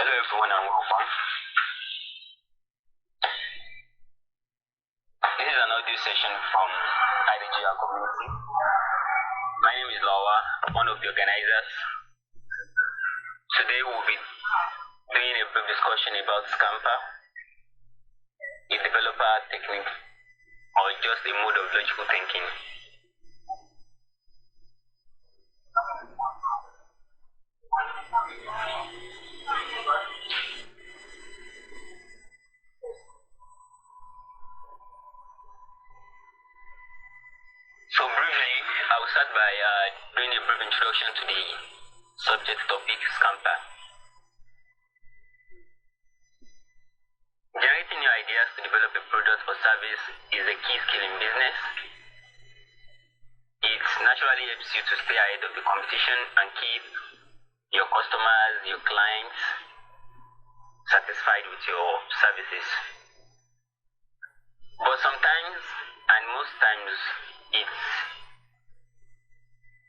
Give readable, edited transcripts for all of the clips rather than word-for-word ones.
Hello everyone and welcome. This is an audio session from IDGR community. My name is Lawa, one of the organizers. Today we'll be doing a brief discussion about Scamper, a developer technique, or just a mode of logical thinking. So briefly, I will start by doing a brief introduction to the subject topic, Scamper. Generating new ideas to develop a product or service is a key skill in business. It naturally helps you to stay ahead of the competition and keep your customers, your clients satisfied with your services. But sometimes, and most times, it's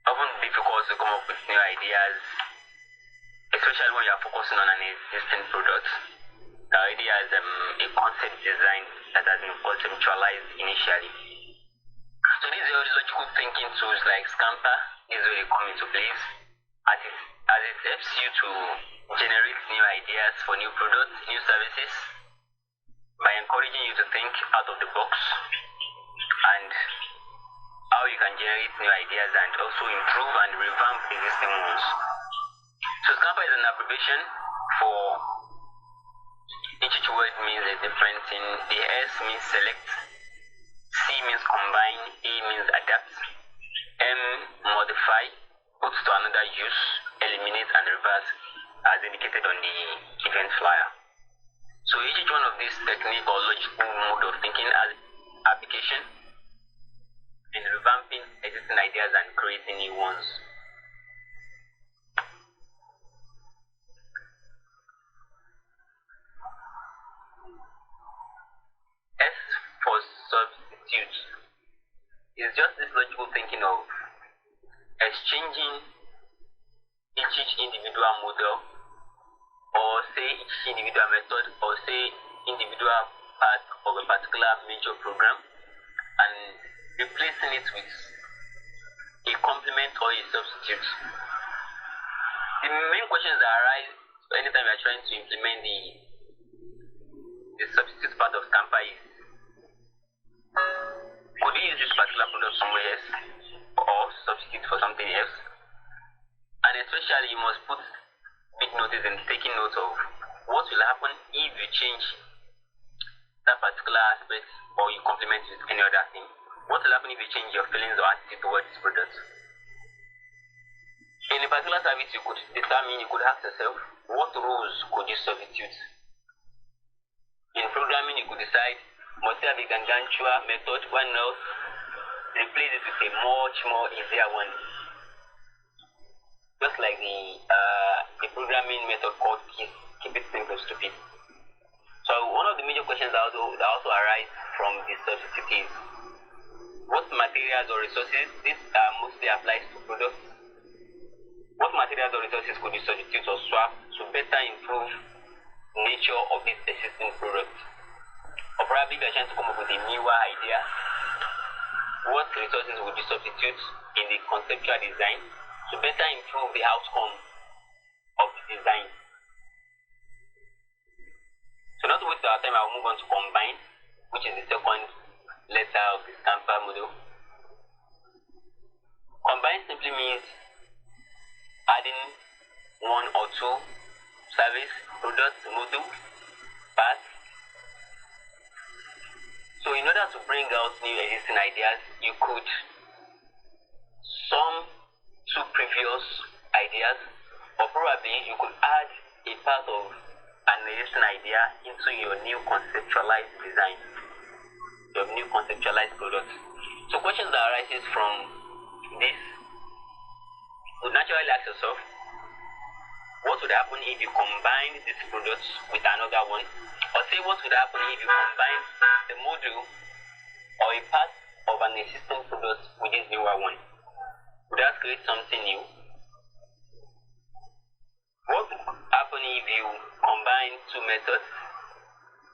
often difficult to come up with new ideas, especially when you are focusing on an existing product that already has a concept design that has been conceptualized initially. So these are logical thinking tools like Scamper is where they come into place, as it helps you to generate new ideas for new products, new services, by encouraging you to think out of the box and how you can generate new ideas and also improve and revamp existing ones. So Scamper is an abbreviation for each word means a different thing. The S means select, C means combine, A means adapt, M modify, put to another use, eliminate and reverse as indicated on the event flyer. So each one of these technique or logical mode of thinking has application in revamping existing ideas and creating new ones. S for substitute is just this logical thinking of exchanging each individual model, or say each individual method, or say individual part of a particular major program, and replacing it with a complement or a substitute. The main questions that arise anytime you are trying to implement the substitute part of Scamper is, could you use this particular product somewhere else or substitute for something else? And especially you must put big notice and taking note of what will happen if you change that particular aspect or you complement it with any other thing. What will happen if you change your feelings or attitude towards this product? In a particular service, you could ask yourself, what rules could you substitute? In programming, you could decide, must I have a gargantua method, why not replace it with a much more easier one? Just like the programming method called keep it simple, stupid. So one of the major questions that also arise from the substitute is, what materials or resources, this mostly applies to products, what materials or resources could you substitute or swap to better improve nature of this existing product? Or probably if you're trying to come up with a newer idea, what resources would you substitute in the conceptual design to better improve the outcome of the design? So not to waste our time, I'll move on to combine, which is the second letter of the Scamper model. Combine simply means adding one or two service, product, module, parts. So in order to bring out new existing ideas, you could sum two previous ideas, or probably you could add a part of an existing idea into your new conceptualized design, your new conceptualized product. So questions that arises from this, you would naturally ask yourself, what would happen if you combine this product with another one? Or say, what would happen if you combine the module or a part of an existing product with this newer one? Would that create something new? What would happen if you combine two methods,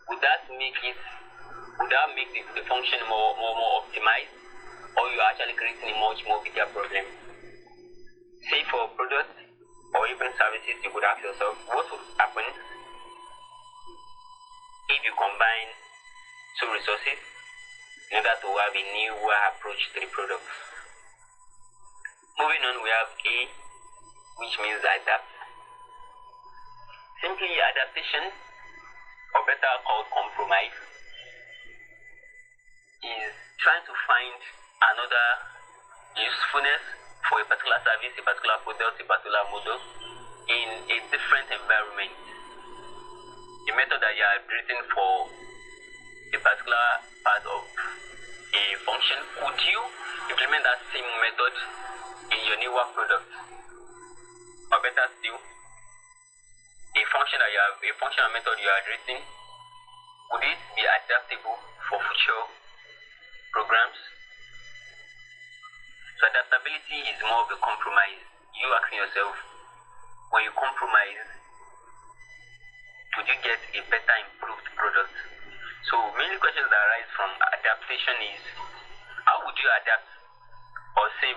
would that make the function more optimized, or you are actually creating a much more bigger problem? Say for products or even services, you could ask yourself, what would happen if you combine two resources in order to have a newer approach to the product? Moving on, we have A, which means adapt. Simply adaptation, or better called compromise, is trying to find another usefulness for a particular service, a particular product, a particular model in a different environment. The method that you have written for a particular part of a function, could you implement that same method in your newer product? Or better still, a functional method you have written, could it be adaptable for future programs? So adaptability is more of a compromise. You asking yourself, when you compromise, could you get a better improved product? So many questions that arise from adaptation is, how would you adapt or say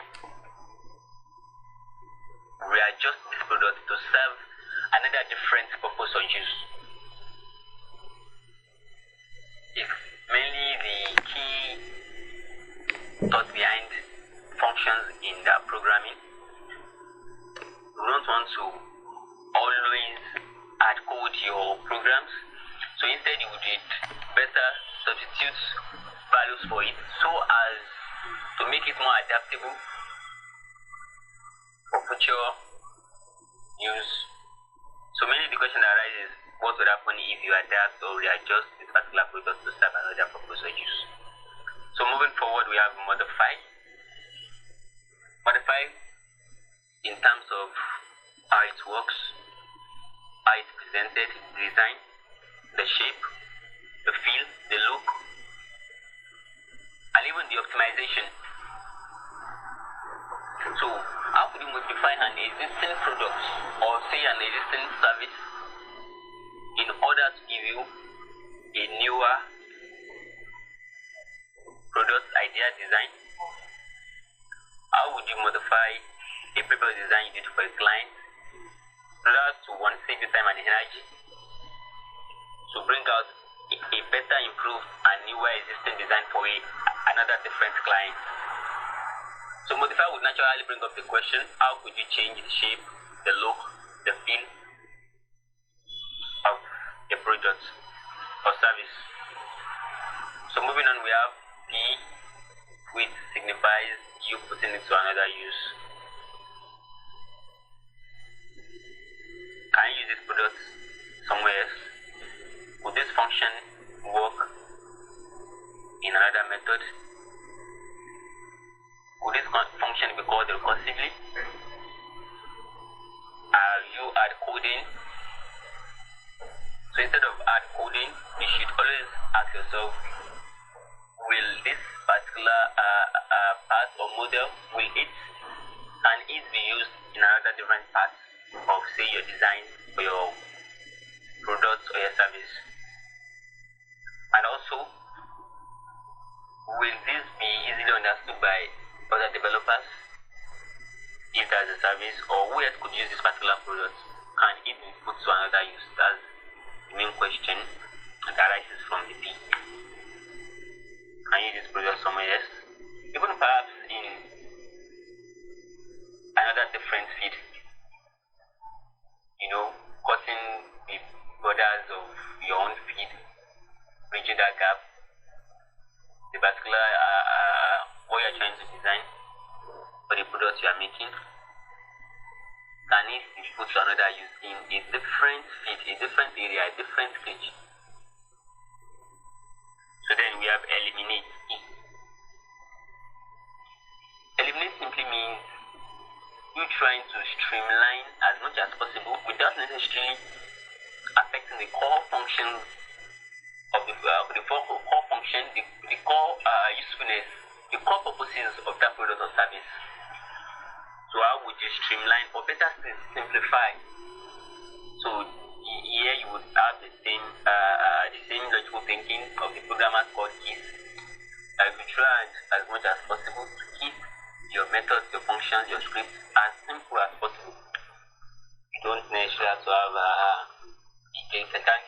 readjust this product to serve another different purpose or use? If mainly the key thought behind functions in the programming, you don't want to always add code your programs, so instead you would better substitute values for it so as to make it more adaptable for future use. So mainly the question that arises, what would happen if you adapt or readjust this particular product to serve another purpose or use? So moving forward, we have modify. Modify in terms of how it works, how it's presented, design, the shape, the feel, the look, and even the optimization. So how could you modify an existing product or say an existing service in order to give you a newer product idea design? How would you modify a paper design you did for a client in order to one, save you time and energy, to bring out a better, improved and newer existing design for another different client? So modify would naturally bring up the question, how could you change the shape, the look, the feel of a product or service? So moving on, we have P, which signifies you putting it to another use. Can you use this product somewhere else? Would this function work in another method? Would this function be called recursively? Are you add coding? So instead of add coding, you should always ask yourself, will this particular part or model, can it be used in another different part of say your design for your product or your service? And also, will this be easily understood by other developers if there's a service, or who else could use this particular product? Can it be put to another use? That's the main question that arises from the P. Can you use this product somewhere else? Even perhaps in another different field, cutting the borders of your own field, bridging that gap, the particular what you're trying to design for the product you are making, can it be put to another use in a different field, a different area, a different stage? So then we have eliminate. Eliminate simply means you trying to streamline as much as possible without necessarily affecting the core functions of the core function, the core usefulness, the core purposes of that product or service. So how would you streamline, or better still simplify? So here you would have the same logical thinking of the programmer's code keys. If you try as much as possible to keep your methods, your functions, your scripts as simple as possible. You don't necessarily have to have a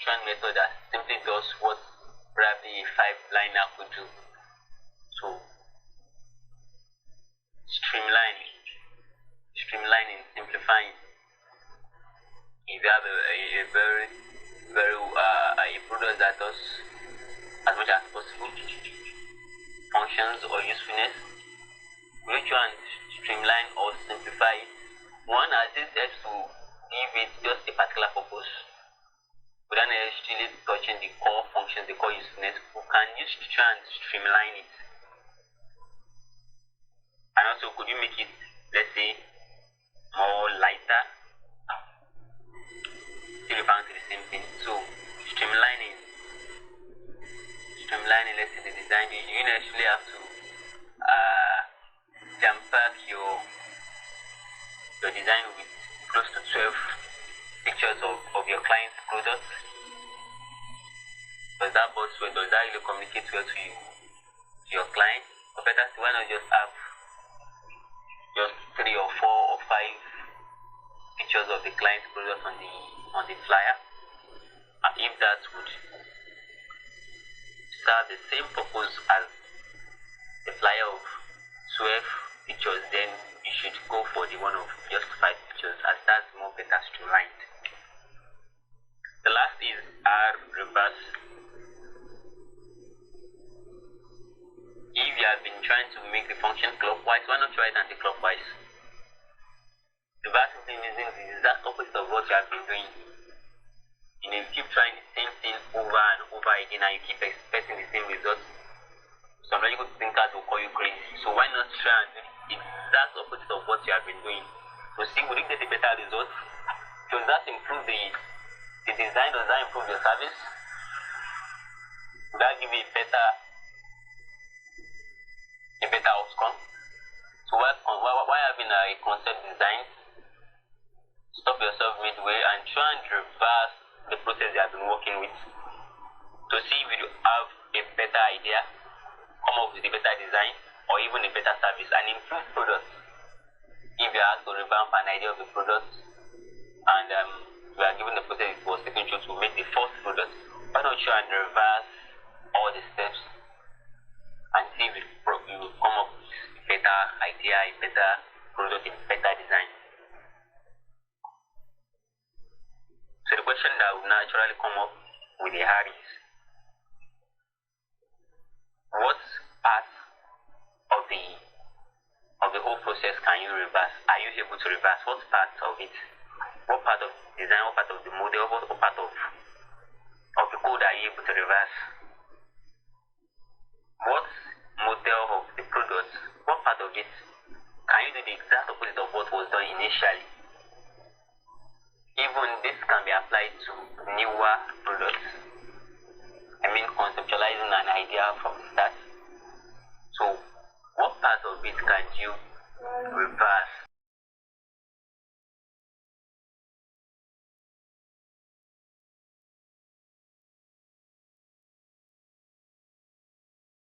function method that simply does what probably a 5-liner could do. So streamlining, simplifying. If you have a very a product that does as much as possible functions or usefulness, we try and streamline or simplify it. One, as this helps to give it just a particular purpose without actually touching the core functions, the core usefulness. We can use to try and streamline it. And also, could you make it, let's say, more lighter? Still referring to the same thing. So streamlining, let's say the design, you actually have to jam pack your design with close to 12 pictures of your client's product. Does that work well? Does that really communicate well to your client? Or better still, why not just have just 3 or 4 or 5 pictures of the client's product on the flyer? And if that would serve the same purpose as the flyer of 12 pictures, then you should go for the one of just 5 pictures, as that's more better streamlined. The last is R reverse. If you have been trying to make the function clockwise, why not try it anti-clockwise? Reversing thing is the exact opposite of what you have been doing. You know, you keep trying the same thing over and over again and you keep expecting the same results. Some logical thinkers will call you crazy. So why not try and do the exact opposite of what you have been doing? To see, will you get a better result? Does that improve the design? Does that improve your service? Will that give you a better outcome? So why having a concept design? Stop yourself midway and try and reverse the process you have been working with to see if you have a better idea, come up with a better design, or even a better service, and improve product. If you have to revamp an idea of the product and you are given the process it was taken through to make the first product, why not try and reverse all the steps and see if you will come up with a better idea, a better product, a better design. So the question that would naturally come up with a hard is, what part of the whole process can you reverse? Are you able to reverse? What part of it? What part of the design? What part of the model? What part of the code are you able to reverse? What model of the product? What part of it can you do the exact opposite of what was done initially? Even this can be applied to newer products. I mean, conceptualizing an idea from the start. So, what part of it can you reverse?